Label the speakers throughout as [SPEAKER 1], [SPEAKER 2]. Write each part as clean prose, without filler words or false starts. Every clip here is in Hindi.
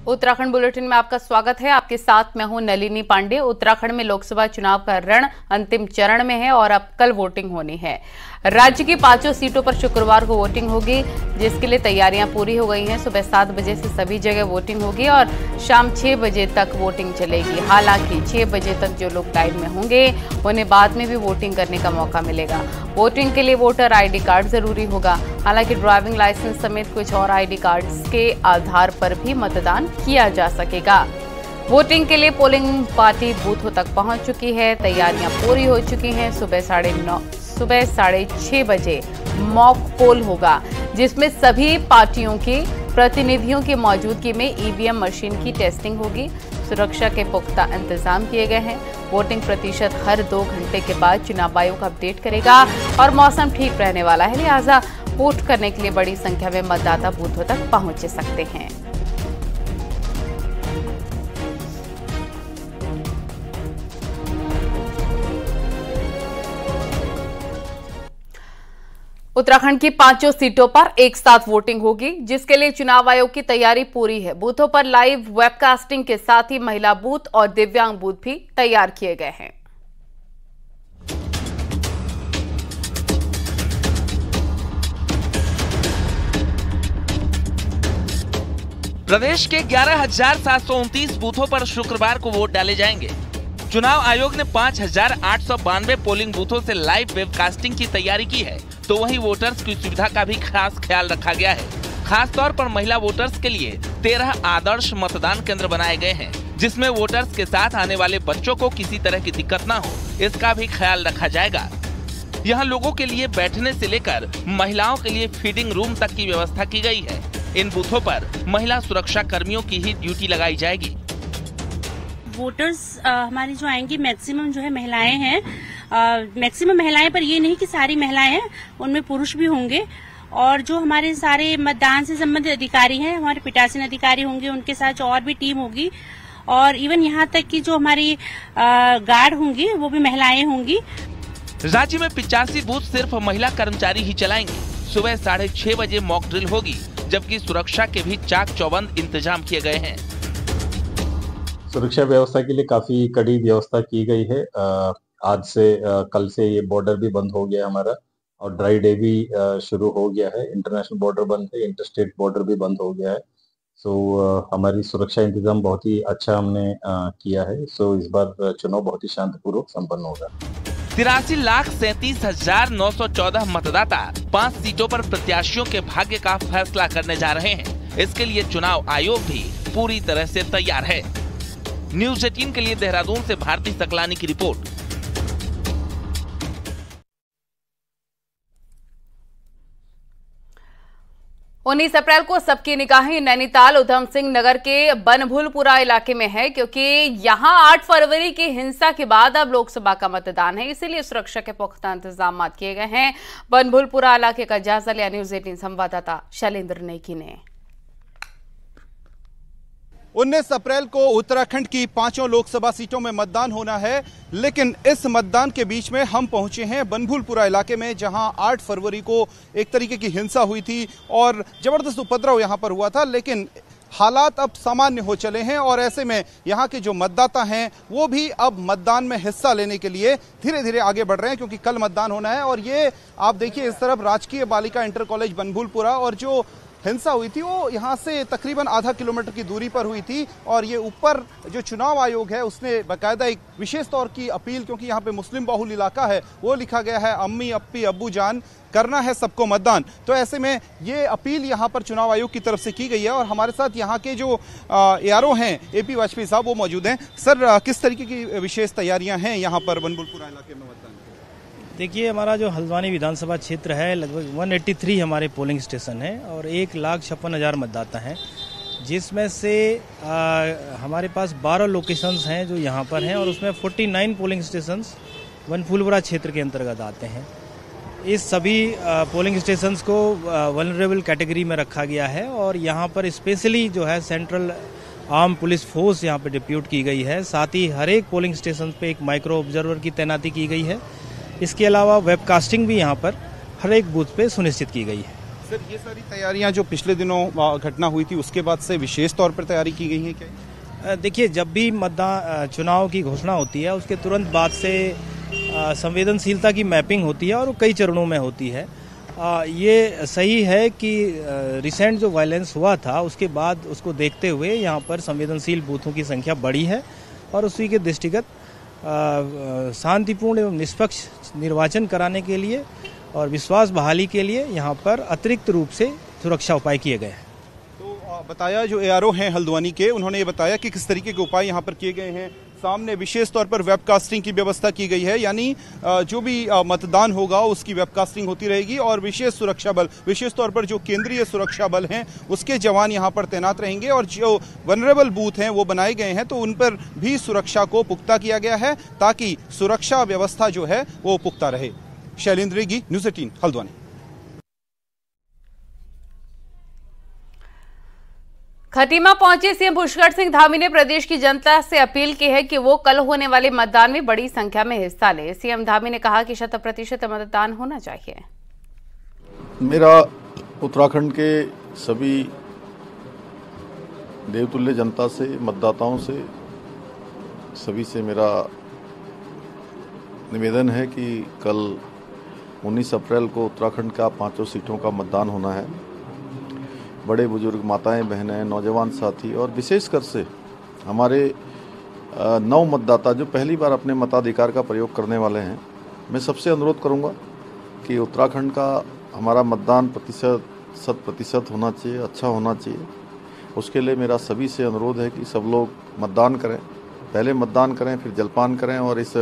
[SPEAKER 1] उत्तराखंड बुलेटिन में आपका स्वागत है। आपके साथ मैं हूं नलिनी पांडे। उत्तराखंड में लोकसभा चुनाव का रण अंतिम चरण में है और अब कल वोटिंग होनी है। राज्य की 5 सीटों पर शुक्रवार को वोटिंग होगी, जिसके लिए तैयारियां पूरी हो गई हैं। सुबह 7 बजे से सभी जगह वोटिंग होगी और शाम 6 बजे तक वोटिंग चलेगी। हालांकि 6 बजे तक जो लोग लाइन में होंगे उन्हें बाद में भी वोटिंग करने का मौका मिलेगा। वोटिंग के लिए वोटर ID कार्ड जरूरी होगा। हालांकि ड्राइविंग लाइसेंस समेत कुछ और ID कार्ड्स के आधार पर भी मतदान किया जा सकेगा। वोटिंग के लिए पोलिंग पार्टी बूथों तक पहुंच चुकी है। तैयारियां पूरी हो चुकी हैं। सुबह 6:30 बजे मॉक पोल होगा, जिसमें सभी पार्टियों के प्रतिनिधियों की मौजूदगी में EVM मशीन की टेस्टिंग होगी। सुरक्षा के पुख्ता इंतजाम किए गए हैं। वोटिंग प्रतिशत हर 2 घंटे के बाद चुनाव आयोग अपडेट करेगा और मौसम ठीक रहने वाला है, लिहाजा वोट करने के लिए बड़ी संख्या में मतदाता बूथों तक पहुंच सकते हैं। उत्तराखंड की 5 सीटों पर एक साथ वोटिंग होगी, जिसके लिए चुनाव आयोग की तैयारी पूरी है। बूथों पर लाइव वेबकास्टिंग के साथ ही महिला बूथ और दिव्यांग बूथ भी तैयार किए गए हैं।
[SPEAKER 2] प्रदेश के 11,729 बूथों पर शुक्रवार को वोट डाले जाएंगे। चुनाव आयोग ने 5,892 पोलिंग बूथों से लाइव वेबकास्टिंग की तैयारी की है, तो वहीं वोटर्स की सुविधा का भी खास ख्याल रखा गया है। खास तौर पर महिला वोटर्स के लिए 13 आदर्श मतदान केंद्र बनाए गए हैं, जिसमें वोटर्स के साथ आने वाले बच्चों को किसी तरह की दिक्कत न हो, इसका भी ख्याल रखा जाएगा। यहाँ लोगों के लिए बैठने से लेकर महिलाओं के लिए फीडिंग रूम तक की व्यवस्था की गई है। इन बूथों पर महिला सुरक्षा कर्मियों की ही ड्यूटी लगाई जाएगी।
[SPEAKER 3] वोटर्स हमारी जो आएंगी मैक्सिमम जो है महिलाएं हैं। मैक्सिमम महिलाएं, पर ये नहीं कि सारी महिलाएं हैं, उनमें पुरुष भी होंगे। और जो हमारे सारे मतदान से संबंधित अधिकारी हैं, हमारे पीठासीन अधिकारी होंगे, उनके साथ और भी टीम होगी। और इवन यहाँ तक कि जो हमारी गार्ड होंगी वो भी महिलाएं होंगी।
[SPEAKER 2] राज्य में 85 बूथ सिर्फ महिला कर्मचारी ही चलाएंगे। सुबह 6:30 बजे मॉक ड्रिल होगी, जबकि सुरक्षा के भी चाक चौबंद इंतजाम किए गए हैं।
[SPEAKER 4] सुरक्षा व्यवस्था के लिए काफी कड़ी व्यवस्था की गई है। आज से कल से ये बॉर्डर भी बंद हो गया हमारा और ड्राई डे भी शुरू हो गया है। इंटरनेशनल बॉर्डर बंद है, इंटरस्टेट बॉर्डर भी बंद हो गया है। सो हमारी सुरक्षा इंतजाम बहुत ही अच्छा हमने किया है। सो इस बार चुनाव बहुत ही शांतिपूर्वक संपन्न होगा।
[SPEAKER 2] 83,37,914 मतदाता 5 सीटों पर प्रत्याशियों के भाग्य का फैसला करने जा रहे हैं। इसके लिए चुनाव आयोग भी पूरी तरह से तैयार है। न्यूज़ 18 के लिए देहरादून से भारती सकलानी की रिपोर्ट।
[SPEAKER 1] 19 अप्रैल को सबकी निगाहें नैनीताल उधम सिंह नगर के बनभूलपुरा इलाके में है, क्योंकि यहां 8 फरवरी की हिंसा के बाद अब लोकसभा का मतदान है। इसीलिए सुरक्षा के पुख्ता इंतजाम किए गए हैं। बनभूलपुरा इलाके का जायजा लिया न्यूज़ 18 संवाददाता शैलेंद्र नेकी ने।
[SPEAKER 5] 19 अप्रैल को उत्तराखंड की 5 लोकसभा सीटों में मतदान होना है, लेकिन इस मतदान के बीच में हम पहुंचे हैं बनभूलपुरा इलाके में, जहां 8 फरवरी को एक तरीके की हिंसा हुई थी और जबरदस्त उपद्रव यहां पर हुआ था। लेकिन हालात अब सामान्य हो चले हैं और ऐसे में यहाँ के जो मतदाता हैं वो भी अब मतदान में हिस्सा लेने के लिए धीरे धीरे आगे बढ़ रहे हैं, क्योंकि कल मतदान होना है। और ये आप देखिए, इस तरफ राजकीय बालिका इंटर कॉलेज बनभूलपुरा, और जो हिंसा हुई थी वो यहाँ से तकरीबन आधा किलोमीटर की दूरी पर हुई थी। और ये ऊपर जो चुनाव आयोग है उसने बाकायदा एक विशेष तौर की अपील, क्योंकि यहाँ पे मुस्लिम बहुल इलाका है, वो लिखा गया है अम्मी अप्पी अब्बू जान करना है सबको मतदान। तो ऐसे में ये अपील यहाँ पर चुनाव आयोग की तरफ से की गई है। और हमारे साथ यहाँ के जो ARO हैं AP वाजपेयी साहब, वो मौजूद हैं। सर, किस तरीके की विशेष तैयारियां हैं यहाँ पर बनभूलपुरा इलाके में मतदान?
[SPEAKER 6] देखिए, हमारा जो हल्द्वानी विधानसभा क्षेत्र है, लगभग 183 हमारे पोलिंग स्टेशन है और 1,56,000 मतदाता हैं, जिसमें से हमारे पास 12 लोकेशंस हैं जो यहाँ पर हैं, और उसमें 49 पोलिंग स्टेशंस बनभूलपुरा क्षेत्र के अंतर्गत आते हैं। इस सभी पोलिंग स्टेशंस को वल्नरेबल कैटेगरी में रखा गया है और यहाँ पर स्पेशली जो है सेंट्रल आर्म पुलिस फोर्स यहाँ पर डिप्यूट की गई है। साथ ही हर एक पोलिंग स्टेशन पे एक माइक्रो ऑब्जर्वर की तैनाती की गई है। इसके अलावा वेबकास्टिंग भी यहाँ पर हर एक बूथ पे सुनिश्चित की गई है।
[SPEAKER 5] सर, ये सारी तैयारियां जो पिछले दिनों घटना हुई थी उसके बाद से विशेष तौर पर तैयारी की गई है क्या?
[SPEAKER 6] देखिए, जब भी मतदान चुनाव की घोषणा होती है उसके तुरंत बाद से संवेदनशीलता की मैपिंग होती है और वो कई चरणों में होती है। ये सही है कि रिसेंट जो वायलेंस हुआ था उसके बाद उसको देखते हुए यहाँ पर संवेदनशील बूथों की संख्या बढ़ी है और उसी के दृष्टिगत शांतिपूर्ण एवं निष्पक्ष निर्वाचन कराने के लिए और विश्वास बहाली के लिए यहाँ पर अतिरिक्त रूप से सुरक्षा उपाय किए गए हैं।
[SPEAKER 5] तो बताया जो एआरओ हैं हल्द्वानी के, उन्होंने ये बताया कि किस तरीके के उपाय यहाँ पर किए गए हैं। सामने विशेष तौर पर वेबकास्टिंग की व्यवस्था की गई है, यानी जो भी मतदान होगा उसकी वेबकास्टिंग होती रहेगी और विशेष सुरक्षा बल, विशेष तौर पर जो केंद्रीय सुरक्षा बल हैं उसके जवान यहाँ पर तैनात रहेंगे और जो वनरेबल बूथ हैं वो बनाए गए हैं तो उन पर भी सुरक्षा को पुख्ता किया गया है ताकि सुरक्षा व्यवस्था जो है वो पुख्ता रहे। शैलेंद्र रेगी, न्यूज़ 18 हल्द्वानी।
[SPEAKER 1] खटीमा पहुंचे सीएम पुष्कर सिंह धामी ने प्रदेश की जनता से अपील की है कि वो कल होने वाले मतदान में बड़ी संख्या में हिस्सा ले। सीएम धामी ने कहा कि 100% मतदान होना चाहिए।
[SPEAKER 7] मेरा उत्तराखंड के सभी देवतुल्य जनता से, मतदाताओं से, सभी से मेरा निवेदन है कि कल 19 अप्रैल को उत्तराखंड का 5 सीटों का मतदान होना है। बड़े बुजुर्ग, माताएं, बहनें, नौजवान साथी और विशेषकर से हमारे नव मतदाता जो पहली बार अपने मताधिकार का प्रयोग करने वाले हैं, मैं सबसे अनुरोध करूंगा कि उत्तराखंड का हमारा मतदान प्रतिशत 100% होना चाहिए, अच्छा होना चाहिए। उसके लिए मेरा सभी से अनुरोध है कि सब लोग मतदान करें, पहले मतदान करें फिर जलपान करें और इस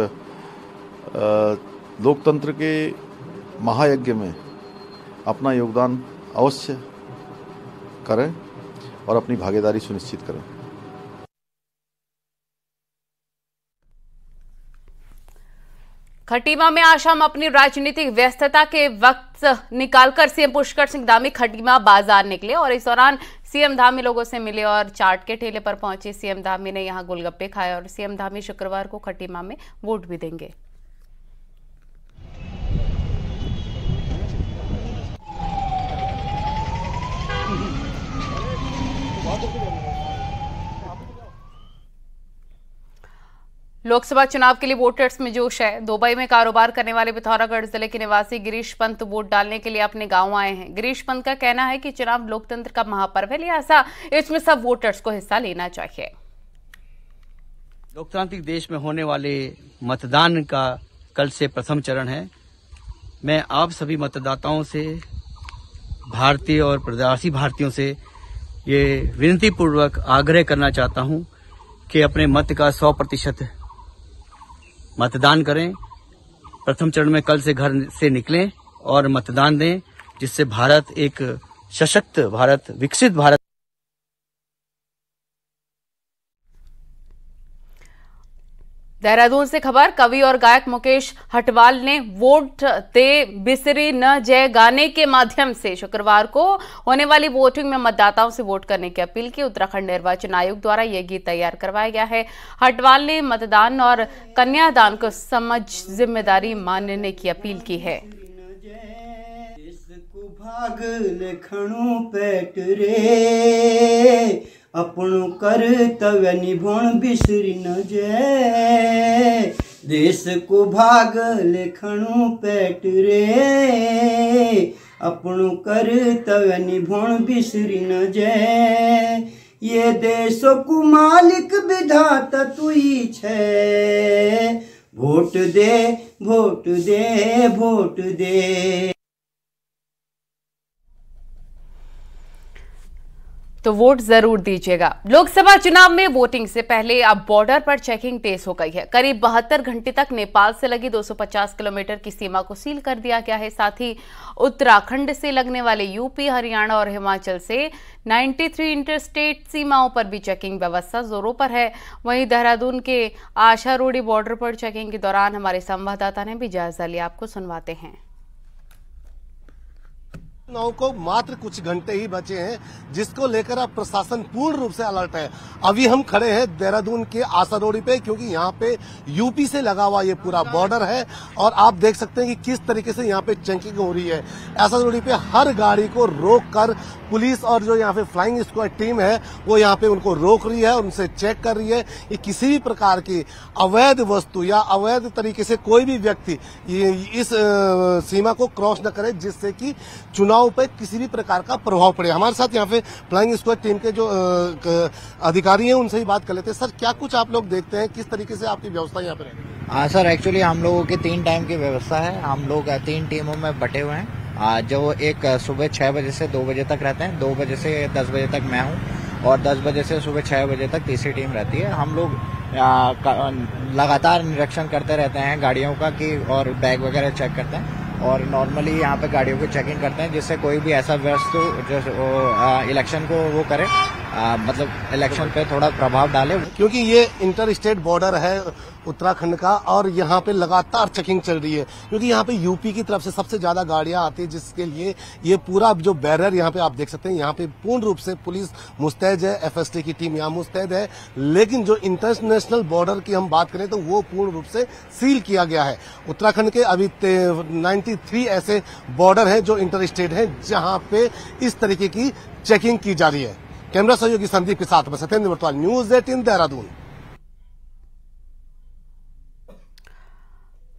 [SPEAKER 7] लोकतंत्र के महायज्ञ में अपना योगदान अवश्य करें और अपनी भागीदारी सुनिश्चित करें।
[SPEAKER 1] खटीमा में आज शाम अपनी राजनीतिक व्यस्तता के वक्त निकालकर सीएम पुष्कर सिंह धामी खटीमा बाजार निकले और इस दौरान सीएम धामी लोगों से मिले और चाट के ठेले पर पहुंचे सीएम धामी ने यहां गोलगप्पे खाए और सीएम धामी शुक्रवार को खटीमा में वोट भी देंगे। लोकसभा चुनाव के लिए वोटर्स में जोश है। दुबई में कारोबार करने वाले पिथौरागढ़ जिले के निवासी गिरीश पंत वोट डालने के लिए अपने गांव आए हैं। गिरीश पंत का कहना है कि चुनाव लोकतंत्र का महापर्व है, लिहाजा इसमें सब वोटर्स को हिस्सा लेना चाहिए।
[SPEAKER 8] लोकतांत्रिक देश में होने वाले मतदान का कल से प्रथम चरण है। मैं आप सभी मतदाताओं से, भारतीय और प्रवासी भारतीयों से ये विनती पूर्वक आग्रह करना चाहता हूं कि अपने मत का 100% मतदान करें। प्रथम चरण में कल से घर से निकलें और मतदान दें, जिससे भारत एक सशक्त भारत, विकसित भारत।
[SPEAKER 1] देहरादून से खबर, कवि और गायक मुकेश हटवाल ने वोट दे बिसरी न जय गाने के माध्यम से शुक्रवार को होने वाली वोटिंग में मतदाताओं से वोट करने की अपील की। उत्तराखंड निर्वाचन आयोग द्वारा यह गीत तैयार करवाया गया है। हटवाल ने मतदान और कन्यादान को समझ जिम्मेदारी मानने की अपील की है।
[SPEAKER 9] भाग लेखणु पेट रे अपनो कर्तव्य निभोण बिसरी न जय। देश को भाग लेखणु पेट रे अपनो कर्तव्य निभोण बिसरी न जय। ये देश को मालिक विधाता तुई छे। वोट दे, वोट दे, वोट दे।
[SPEAKER 1] तो वोट जरूर दीजिएगा। लोकसभा चुनाव में वोटिंग से पहले अब बॉर्डर पर चेकिंग तेज हो गई है। करीब 72 घंटे तक नेपाल से लगी 250 किलोमीटर की सीमा को सील कर दिया गया है। साथ ही उत्तराखंड से लगने वाले यूपी, हरियाणा और हिमाचल से 93 इंटरस्टेट सीमाओं पर भी चेकिंग व्यवस्था जोरों पर है। वहीं देहरादून के आशा रोडी बॉर्डर पर चेकिंग के दौरान हमारे संवाददाता ने भी जायजा लिया। आपको सुनवाते हैं।
[SPEAKER 10] चुनाव को मात्र कुछ घंटे ही बचे हैं, जिसको लेकर अब प्रशासन पूर्ण रूप से अलर्ट है। अभी हम खड़े हैं देहरादून के आसा रोड पे, क्योंकि यहाँ पे यूपी से लगा हुआ ये पूरा बॉर्डर है और आप देख सकते हैं कि किस तरीके से यहाँ पे चेकिंग हो रही है। आसा रोड पे हर गाड़ी को रोक कर पुलिस और जो यहाँ पे फ्लाइंग स्क्वाड टीम है वो यहाँ पे उनको रोक रही है, उनसे चेक कर रही है कि किसी भी प्रकार की अवैध वस्तु या अवैध तरीके से कोई भी व्यक्ति इस सीमा को क्रॉस न करे, जिससे कि चुनाव पर किसी भी प्रकार का प्रभाव पड़े। हमारे साथ यहाँ पे फ्लाइंग स्क्वाड टीम के जो अधिकारी हैं उनसे ही बात कर लेते हैं। सर, क्या कुछ आप लोग देखते हैं, किस तरीके से आपकी व्यवस्था यहाँ पे है?
[SPEAKER 11] हाँ सर, एक्चुअली हम लोगों की 3 टाइम की व्यवस्था है। हम लोग 3 टीमों में बटे हुए हैं। जो एक सुबह 6 बजे से 2 बजे तक रहते हैं, 2 बजे से 10 बजे तक मैं हूँ और 10 बजे से सुबह 6 बजे तक तीसरी टीम रहती है। हम लोग लगातार निरीक्षण करते रहते हैं गाड़ियों का कि और बैग वगैरह चेक करते हैं और नॉर्मली यहाँ पे गाड़ियों की चेकिंग करते हैं, जिससे कोई भी ऐसा वस्तु जो इलेक्शन को वो करे, मतलब इलेक्शन पे थोड़ा प्रभाव डाले।
[SPEAKER 10] क्योंकि ये इंटर स्टेट बॉर्डर है उत्तराखंड का और यहाँ पे लगातार चेकिंग चल रही है, क्योंकि यहाँ पे यूपी की तरफ से सबसे ज्यादा गाड़ियां आती है, जिसके लिए ये पूरा जो बैरियर यहाँ पे आप देख सकते हैं, यहाँ पे पूर्ण रूप से पुलिस मुस्तैद है, एफएसटी की टीम यहाँ मुस्तैद है। लेकिन जो इंटरनेशनल बॉर्डर की हम बात करें तो वो पूर्ण रूप से सील किया गया है। उत्तराखंड के अभी 93 ऐसे बॉर्डर है जो इंटर स्टेट है, जहाँ पे इस तरीके की चेकिंग की जा रही है। कैमरा सहयोगी संदीप के साथ में सत्येंद्र वर्तवाल, न्यूज 18 देहरादून।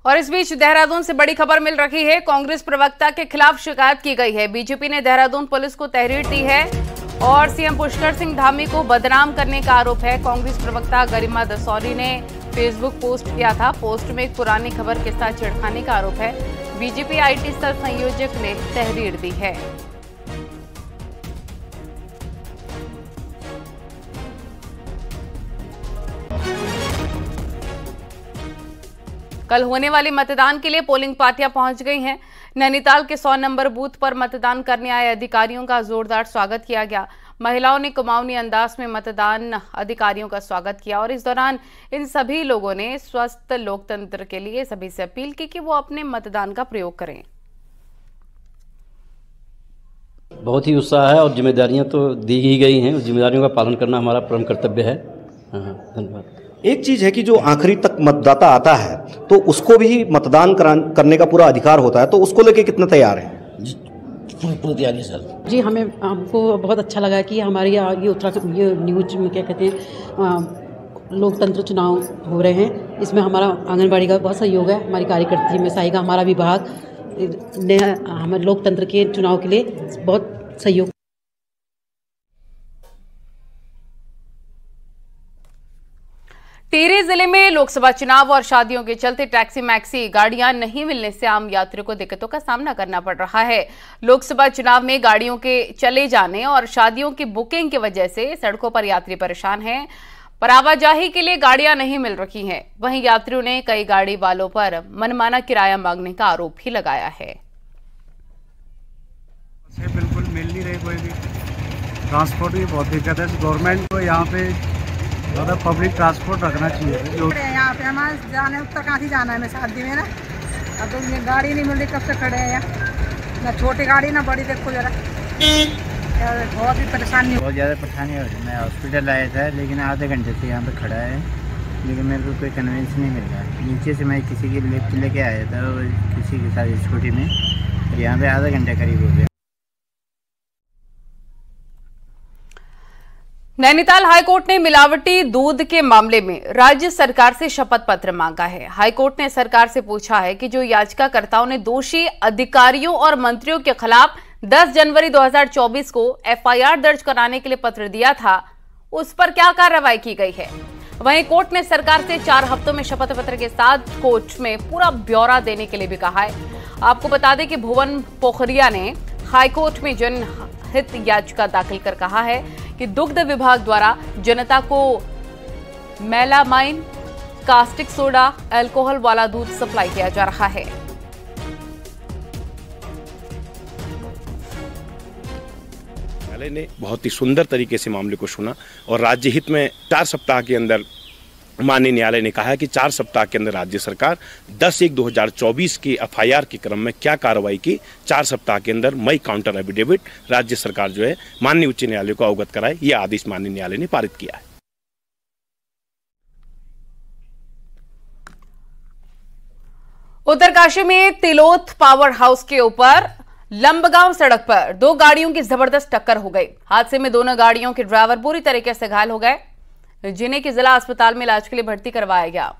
[SPEAKER 1] और इस बीच देहरादून से बड़ी खबर मिल रही है। कांग्रेस प्रवक्ता के खिलाफ शिकायत की गई है। बीजेपी ने देहरादून पुलिस को तहरीर दी है और सीएम पुष्कर सिंह धामी को बदनाम करने का आरोप है। कांग्रेस प्रवक्ता गरिमा दसौरी ने फेसबुक पोस्ट किया था। पोस्ट में एक पुरानी खबर के साथ छिड़खाने का आरोप है। बीजेपी आईटी सेल संयोजक ने तहरीर दी है। कल होने वाले मतदान के लिए पोलिंग पार्टियां पहुंच गई हैं। नैनीताल के 100 नंबर बूथ पर मतदान करने आए अधिकारियों का जोरदार स्वागत किया गया। महिलाओं ने कुमाऊनी अंदाज में मतदान अधिकारियों का स्वागत किया और इस दौरान इन सभी लोगों ने स्वस्थ लोकतंत्र के लिए सभी से अपील की कि वो अपने मतदान का प्रयोग करें।
[SPEAKER 12] बहुत ही उत्साह है और जिम्मेदारियां तो दी ही गई हैं, जिम्मेदारियों का पालन करना हमारा परम कर्तव्य है। धन्यवाद।
[SPEAKER 13] एक चीज है कि जो आखिरी तक मतदाता आता है तो उसको भी मतदान करने का पूरा अधिकार होता है, तो उसको लेके कितना तैयार है?
[SPEAKER 14] पूरी तैयारी सर जी। हमको बहुत अच्छा लगा कि हमारे ये उत्तराखंड ये न्यूज में क्या कहते हैं लोकतंत्र चुनाव हो रहे हैं। इसमें हमारा आंगनबाड़ी का बहुत सहयोग है, हमारी कार्यकर्ता में सहायिका हमारा विभाग ने हमारे लोकतंत्र के चुनाव के लिए बहुत सहयोग।
[SPEAKER 1] टिहरी जिले में लोकसभा चुनाव और शादियों के चलते टैक्सी मैक्सी गाड़ियां नहीं मिलने से आम यात्रियों को दिक्कतों का सामना करना पड़ रहा है। लोकसभा चुनाव में गाड़ियों के चले जाने और शादियों की बुकिंग की वजह से सड़कों पर यात्री परेशान हैं। पर आवाजाही के लिए गाड़ियां नहीं मिल रही हैं। वहीं यात्रियों ने कई गाड़ी वालों पर मनमाना किराया मांगने का आरोप भी लगाया है।
[SPEAKER 15] बिल्कुल मिल नहीं रही, कोई भी ट्रांसपोर्ट की बहुत दिक्कत है। गवर्नमेंट को यहाँ पे ज़्यादा पब्लिक ट्रांसपोर्ट रखना चाहिए।
[SPEAKER 16] यहाँ पे हमारे जाने उत्तरकाशी जाना है, मैं शादी में ना, अब तो ये गाड़ी नहीं मिल रही, कब से खड़े हैं यहाँ, ना छोटी गाड़ी ना बड़ी। देखो जरा बहुत ही परेशानी,
[SPEAKER 17] बहुत ज़्यादा परेशानी हो रही है। मैं हॉस्पिटल आया था लेकिन आधे घंटे से यहाँ पे खड़ा है, लेकिन मेरे को कोई कन्वेंस नहीं मिल रहा। नीचे से मैं किसी की लिफ्ट लेके आया था और किसी के साथ स्कूटी में, यहाँ पे आधा घंटा करीब हो गया।
[SPEAKER 1] नैनीताल हाईकोर्ट ने मिलावटी दूध के मामले में राज्य सरकार से शपथ पत्र मांगा है। हाईकोर्ट ने सरकार से पूछा है कि जो याचिकाकर्ताओं ने दोषी अधिकारियों और मंत्रियों के खिलाफ 10 जनवरी 2024 को एफआईआर दर्ज कराने के लिए पत्र दिया था, उस पर क्या कार्रवाई की गई है। वहीं कोर्ट ने सरकार से 4 हफ्तों में शपथ पत्र के साथ कोर्ट में पूरा ब्यौरा देने के लिए भी कहा है। आपको बता दें कि भुवन पोखरिया ने हाईकोर्ट में जनहित याचिका दाखिल कर कहा है कि दुग्ध विभाग द्वारा जनता को मेलामाइन, कास्टिक सोडा, अल्कोहल वाला दूध सप्लाई किया जा रहा है।
[SPEAKER 18] न्यायालय ने बहुत ही सुंदर तरीके से मामले को सुना और राज्य हित में 4 सप्ताह के अंदर माननीय न्यायालय ने कहा है कि 4 सप्ताह के अंदर राज्य सरकार 10/1/2024 की एफआईआर के क्रम में क्या कार्रवाई की, 4 सप्ताह के अंदर मई काउंटर एफिडेविट राज्य सरकार जो है माननीय उच्च न्यायालय को अवगत कराए, यह आदेश माननीय न्यायालय ने पारित किया है।
[SPEAKER 1] उत्तरकाशी में तिलोथ पावर हाउस के ऊपर लंबगांव सड़क पर 2 गाड़ियों की जबरदस्त टक्कर हो गई। हादसे में दोनों गाड़ियों के ड्राइवर बुरी तरीके से घायल हो गए, जिन्हें की जिला अस्पताल में इलाज के लिए भर्ती करवाया गया।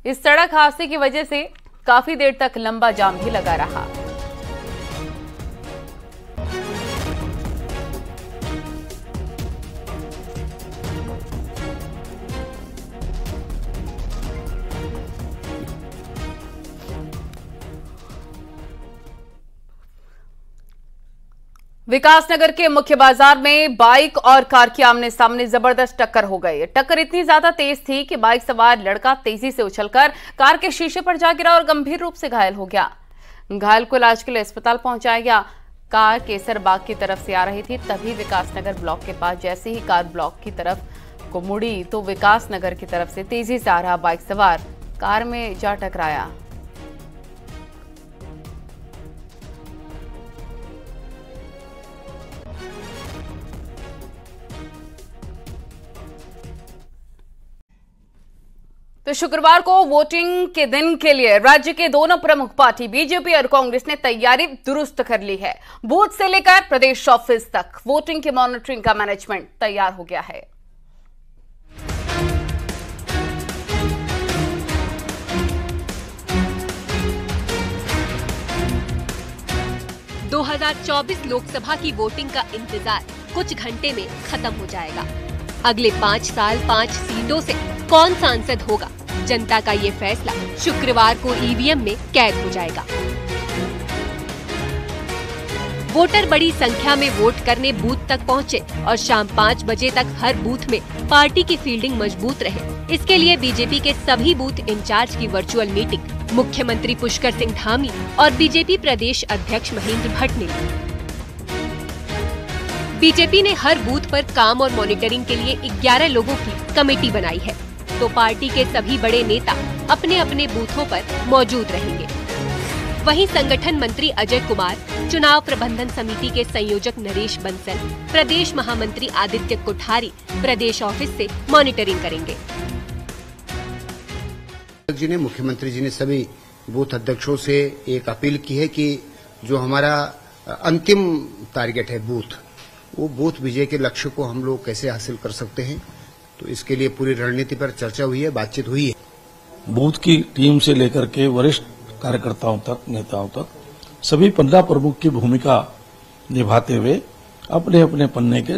[SPEAKER 1] इस सड़क हादसे की वजह से काफी देर तक लंबा जाम भी लगा रहा। विकासनगर के मुख्य बाजार में बाइक और कार की आमने सामने जबरदस्त टक्कर हो गई। टक्कर इतनी ज्यादा तेज थी कि बाइक सवार लड़का तेजी से उछलकर कार के शीशे पर जा गिरा और गंभीर रूप से घायल हो गया। घायल को इलाज के लिए अस्पताल पहुंचाया गया। कार केसर बाग की तरफ से आ रही थी, तभी विकासनगर ब्लॉक के पास जैसे ही कार ब्लॉक की तरफ को मुड़ी तो विकासनगर की तरफ से तेजी से आ रहा बाइक सवार कार में जा टकराया। तो शुक्रवार को वोटिंग के दिन के लिए राज्य के दोनों प्रमुख पार्टी बीजेपी और कांग्रेस ने तैयारी दुरुस्त कर ली है। बूथ से लेकर प्रदेश ऑफिस तक वोटिंग की मॉनिटरिंग का मैनेजमेंट तैयार हो गया है।
[SPEAKER 19] – 2024 लोकसभा की वोटिंग का इंतजार कुछ घंटे में खत्म हो जाएगा। अगले 5 साल 5 सीटों से कौन सांसद होगा, जनता का ये फैसला शुक्रवार को ईवीएम में कैद हो जाएगा। वोटर बड़ी संख्या में वोट करने बूथ तक पहुंचे और शाम 5 बजे तक हर बूथ में पार्टी की फील्डिंग मजबूत रहे। इसके लिए बीजेपी के सभी बूथ इंचार्ज की वर्चुअल मीटिंग मुख्यमंत्री पुष्कर सिंह धामी और बीजेपी प्रदेश अध्यक्ष महेंद्र भट्ट ने ली। बीजेपी ने हर बूथ पर काम और मॉनिटरिंग के लिए 11 लोगों की कमेटी बनाई है, तो पार्टी के सभी बड़े नेता अपने अपने बूथों पर मौजूद रहेंगे। वहीं संगठन मंत्री अजय कुमार, चुनाव प्रबंधन समिति के संयोजक नरेश बंसल, प्रदेश महामंत्री आदित्य कोठारी प्रदेश ऑफिस से मॉनिटरिंग करेंगे।
[SPEAKER 20] जी ने मुख्यमंत्री जी ने सभी बूथ अध्यक्षों से एक अपील की है कि जो हमारा अंतिम टारगेट है बूथ, वो बूथ विजय के लक्ष्य को हम लोग कैसे हासिल कर सकते हैं, तो इसके लिए पूरी रणनीति पर चर्चा हुई है, बातचीत हुई है।
[SPEAKER 21] बूथ की टीम से लेकर के वरिष्ठ कार्यकर्ताओं तक, नेताओं तक सभी 15 प्रमुख की भूमिका निभाते हुए अपने अपने पन्ने के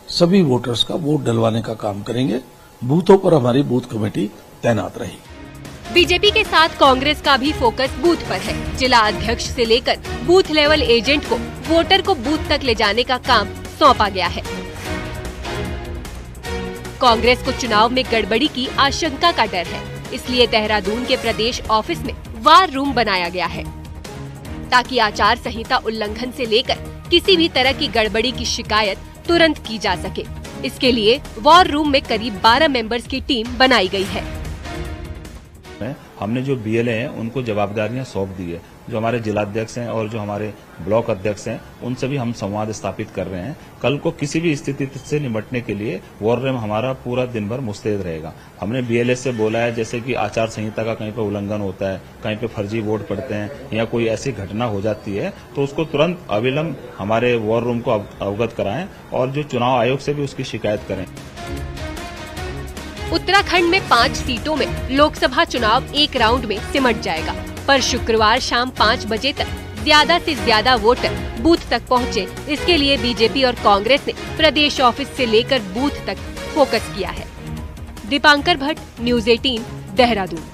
[SPEAKER 21] सभी वोटर्स का वोट डलवाने का काम करेंगे। बूथों पर हमारी बूथ कमेटी तैनात रहेगी।
[SPEAKER 19] बीजेपी के साथ कांग्रेस का भी फोकस बूथ पर है। जिला अध्यक्ष से लेकर बूथ लेवल एजेंट को वोटर को बूथ तक ले जाने का काम सौंपा गया है। कांग्रेस को चुनाव में गड़बड़ी की आशंका का डर है, इसलिए देहरादून के प्रदेश ऑफिस में वार रूम बनाया गया है, ताकि आचार संहिता उल्लंघन से लेकर किसी भी तरह की गड़बड़ी की शिकायत तुरंत की जा सके। इसके लिए वॉर रूम में करीब 12 मेंबर्स की टीम बनाई गई है।
[SPEAKER 22] हमने जो बीएलए हैं उनको जवाबदारियां सौंप दी है। जो हमारे जिलाध्यक्ष हैं और जो हमारे ब्लॉक अध्यक्ष हैं उनसे भी हम संवाद स्थापित कर रहे हैं। कल को किसी भी स्थिति से निपटने के लिए वॉर रूम हमारा पूरा दिन भर मुस्तैद रहेगा। हमने बीएलए से बोला है जैसे कि आचार संहिता का कहीं पर उल्लंघन होता है, कहीं पे फर्जी वोट पड़ते हैं या कोई ऐसी घटना हो जाती है तो उसको तुरंत अविलंब हमारे वॉर रूम को अवगत कराएं और जो चुनाव आयोग से भी उसकी शिकायत करें।
[SPEAKER 19] उत्तराखंड में 5 सीटों में लोकसभा चुनाव एक राउंड में सिमट जाएगा, पर शुक्रवार शाम 5 बजे तक ज्यादा से ज्यादा वोटर बूथ तक पहुंचे। इसके लिए बीजेपी और कांग्रेस ने प्रदेश ऑफिस से लेकर बूथ तक फोकस किया है। दीपांकर भट्ट, न्यूज़ 18, देहरादून।